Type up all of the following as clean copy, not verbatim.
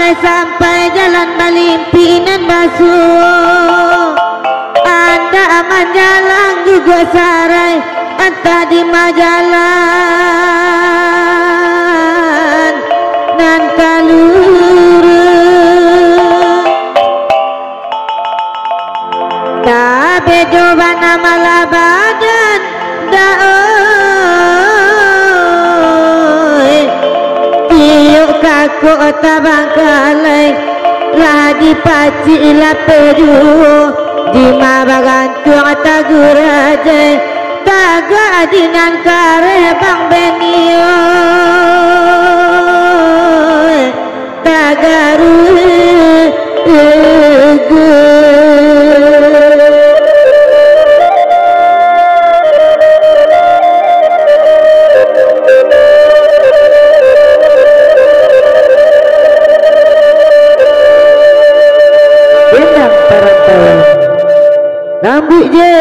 Sampai jalan Malimpinan basuh, Anda aman jalan juga sarai, entah di majalan nan kalurung. Da bedo bana malabadan da kaku tabangkalai lagi paci la pedu di mabagantung tagurajai taga adinan kare bang benio tagaru Rambut je.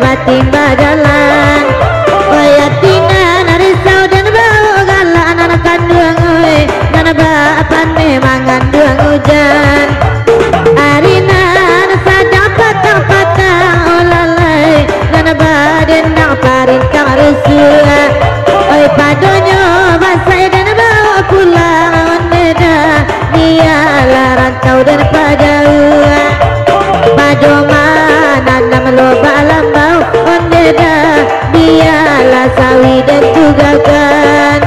Batin bajalan wayatina narisau dan bau galak anak kandung oi nana bapan memang kandung hujan arina sadang patang-patang olalai nana baden nak parin kang resua oi padonyo basai dan bau pulang oneda nialah rantau dan pajauan padoman nanam loba lambau ondeda biarlah sawi dan tugakan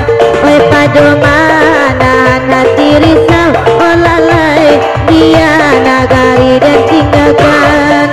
oi padomanan hati risau olalai dia nagari dan tinggalkan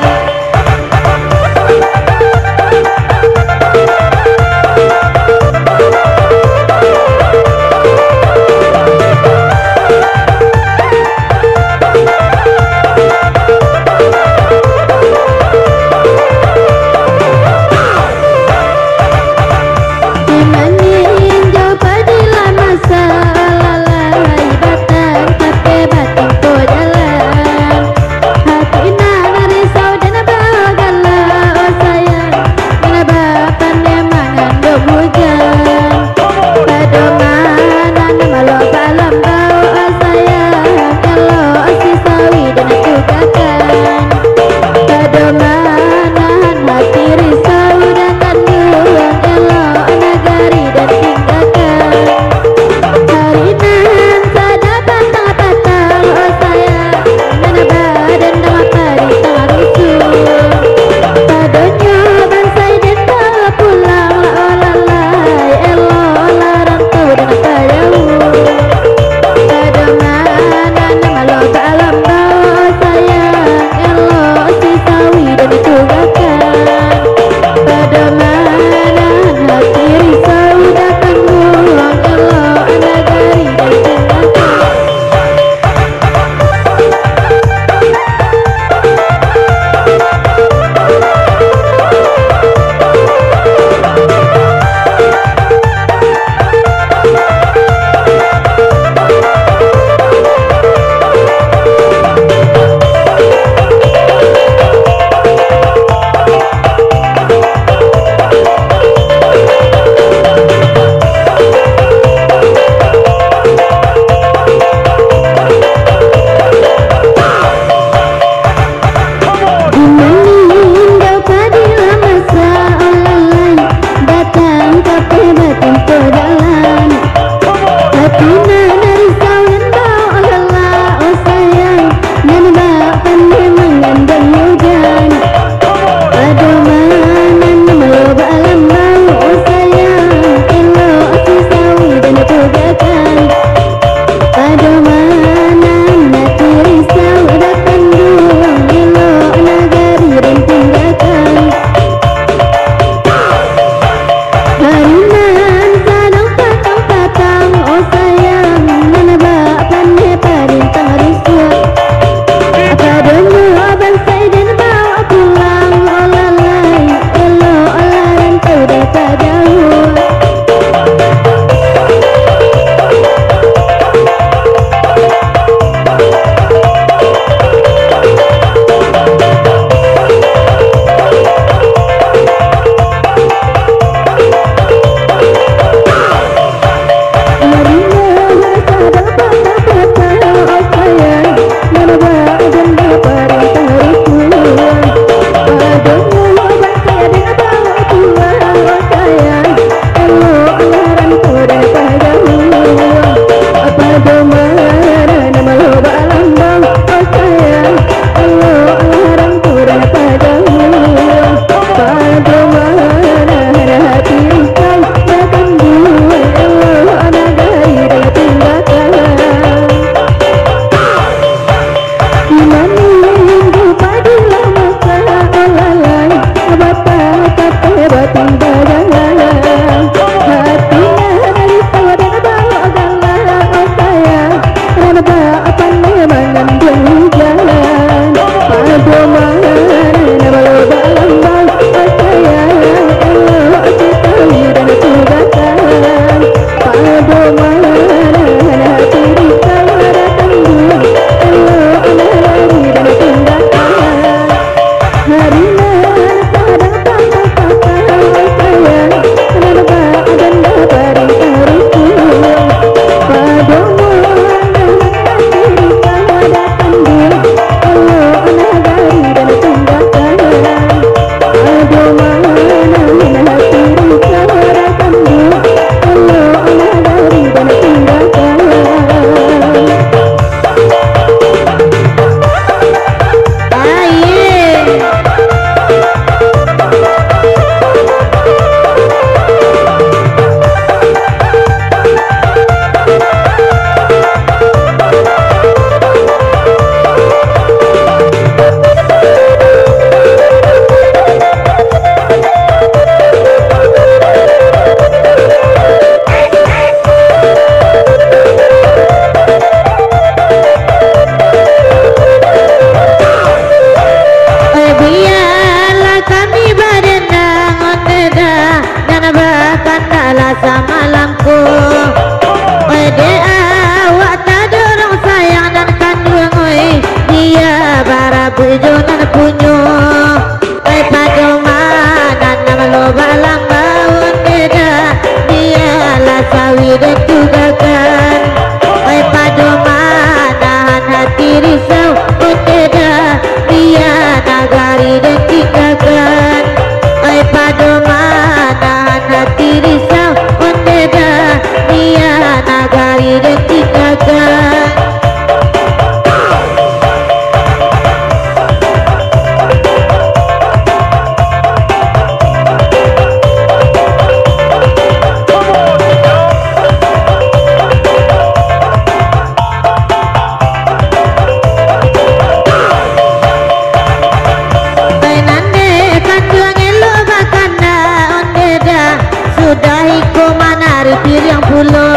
Lahiko manari piring pulo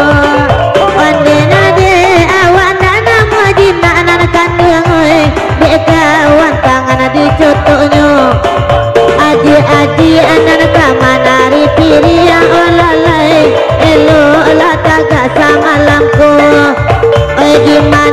onde nade awan dana majina anak kandung kawan tangan dicotonyo aji anak kamanari piring olalai elo olah taga sama lampu gimana